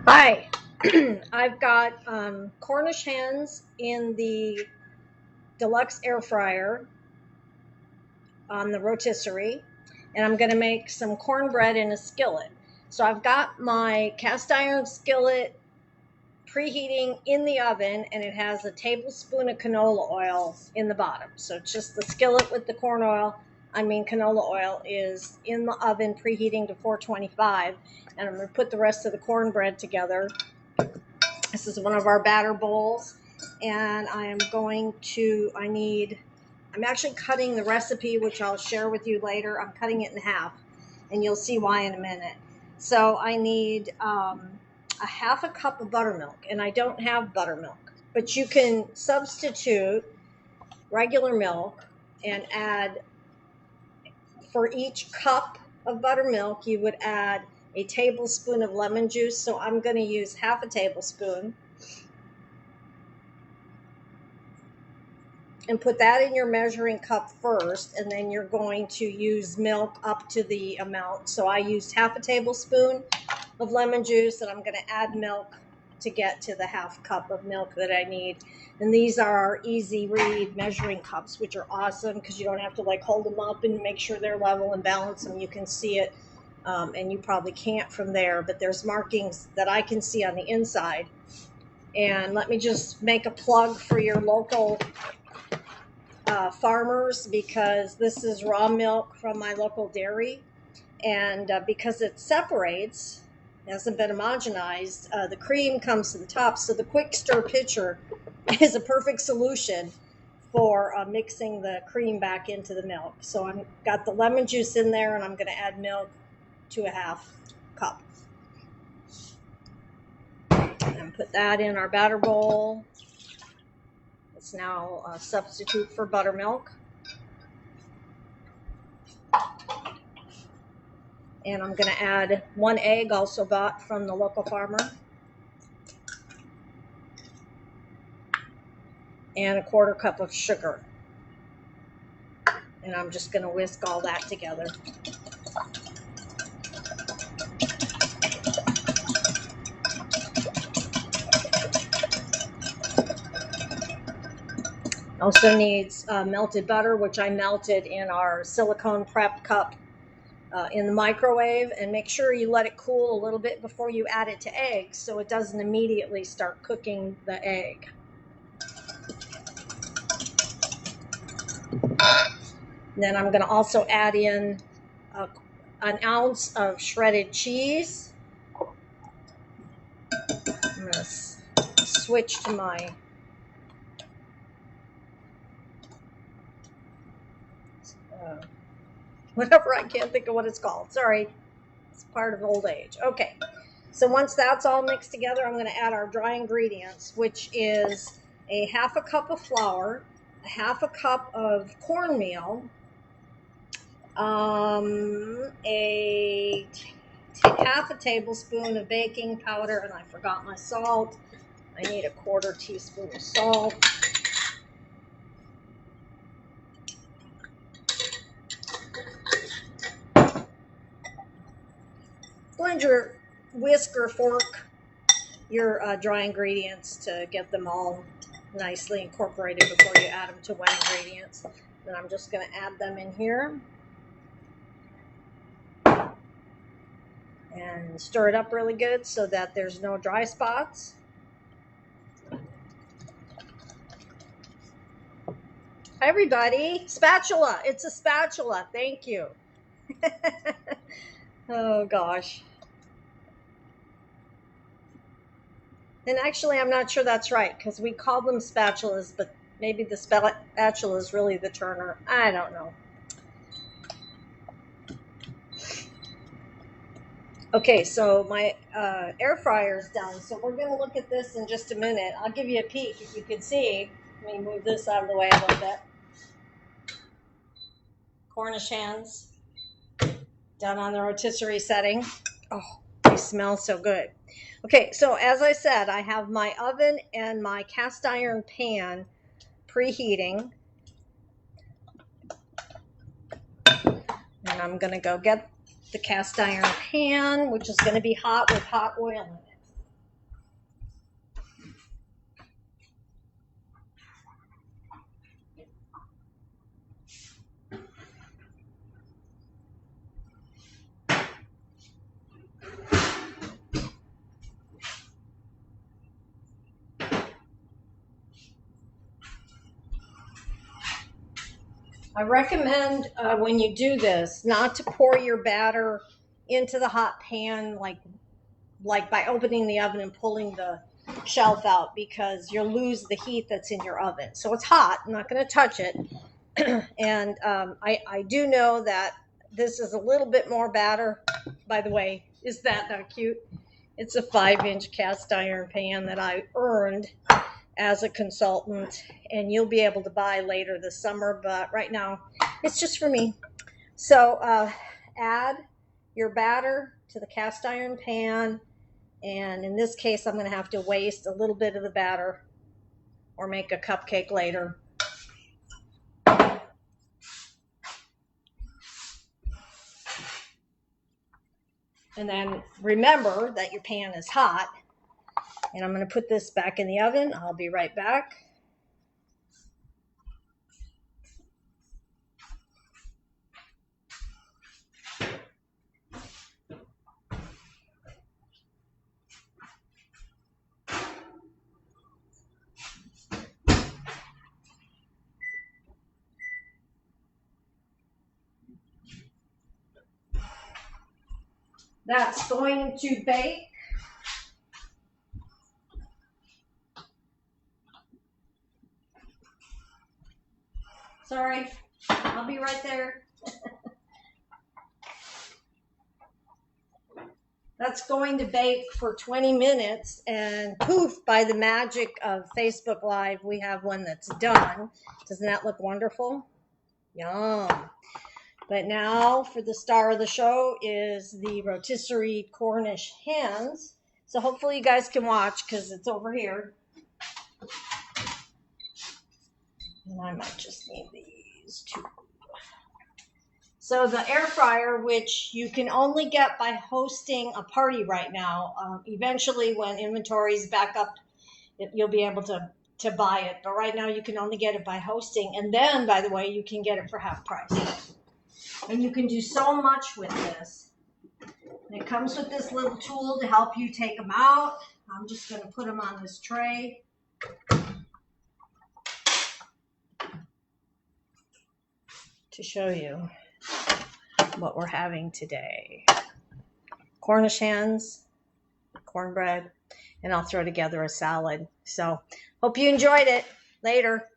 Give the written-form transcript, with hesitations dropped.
Hi, I've got Cornish hens in the Deluxe Air Fryer on the rotisserie, and I'm going to make some cornbread in a skillet. So I've got my cast iron skillet preheating in the oven, and it has a tablespoon of canola oil in the bottom. So it's just the skillet with the canola oil is in the oven preheating to 425, and I'm going to put the rest of the cornbread together. This is one of our batter bowls, and I'm actually cutting the recipe, which I'll share with you later. I'm cutting it in half, and you'll see why in a minute. So I need a half a cup of buttermilk, and I don't have buttermilk, but you can substitute regular milk and add, for each cup of buttermilk, you would add a tablespoon of lemon juice. So I'm going to use half a tablespoon and put that in your measuring cup first, and then you're going to use milk up to the amount. So I used half a tablespoon of lemon juice, and I'm going to add milk to get to the half cup of milk that I need. And these are our easy read measuring cups, which are awesome because you don't have to hold them up and make sure they're level and balance them. You can see it, and you probably can't from there, but there's markings that I can see on the inside. And let me just make a plug for your local farmers, because this is raw milk from my local dairy, and because it separates, hasn't been homogenized, the cream comes to the top. So the quick stir pitcher is a perfect solution for mixing the cream back into the milk. So I've got the lemon juice in there, and I'm going to add milk to a half cup and put that in our batter bowl. Let's now substitute for buttermilk. And I'm going to add 1 egg, also bought from the local farmer, and a 1/4 cup of sugar. And I'm just going to whisk all that together. Also needs melted butter, which I melted in our silicone prep cup in the microwave. And make sure you let it cool a little bit before you add it to eggs, so it doesn't immediately start cooking the egg. Then I'm going to also add in an ounce of shredded cheese. I'm going to switch to my whatever, I can't think of what it's called. Sorry, it's part of old age. Okay, so once that's all mixed together, I'm going to add our dry ingredients, which is a half a cup of flour, a half a cup of cornmeal, half a tablespoon of baking powder, and I forgot my salt. I need a 1/4 teaspoon of salt. Blend your whisk or fork your dry ingredients to get them all nicely incorporated before you add them to wet ingredients. Then I'm just going to add them in here and stir it up really good so that there's no dry spots. Hi everybody, spatula, it's a spatula, thank you. Oh gosh. And actually, I'm not sure that's right, because we call them spatulas, but maybe the spatula is really the turner. I don't know. Okay, so my air fryer is done. So we're going to look at this in just a minute. I'll give you a peek if you can see. Let me move this out of the way a little bit. Cornish hens done on the rotisserie setting. Oh, they smell so good. Okay, so as I said, I have my oven and my cast iron pan preheating. And I'm going to go get the cast iron pan, which is going to be hot with hot oil in it. I recommend when you do this not to pour your batter into the hot pan like by opening the oven and pulling the shelf out, because you'll lose the heat that's in your oven. So it's hot. I'm not going to touch it. And I do know that this is a little bit more batter. By the way, is that not cute? It's a 5-inch cast iron pan that I earned as a consultant, and you'll be able to buy later this summer, but right now it's just for me. So add your batter to the cast iron pan, and in this case I'm going to have to waste a little bit of the batter or make a cupcake later. And then remember that your pan is hot. And I'm going to put this back in the oven. I'll be right back. That's going to bake. Sorry, I'll be right there. That's going to bake for 20 minutes, and poof, by the magic of Facebook Live, we have one that's done. Doesn't that look wonderful? Yum. But now for the star of the show is the rotisserie Cornish hens. So hopefully you guys can watch because it's over here. And I might just need these two. So the air fryer, which you can only get by hosting a party right now. Eventually when inventory is back up, you'll be able to buy it. But right now you can only get it by hosting. And then, by the way, you can get it for half price. And you can do so much with this. And it comes with this little tool to help you take them out. I'm just going to put them on this tray. To show you what we're having today. Cornish hens, cornbread, and I'll throw together a salad. So hope you enjoyed it. Later.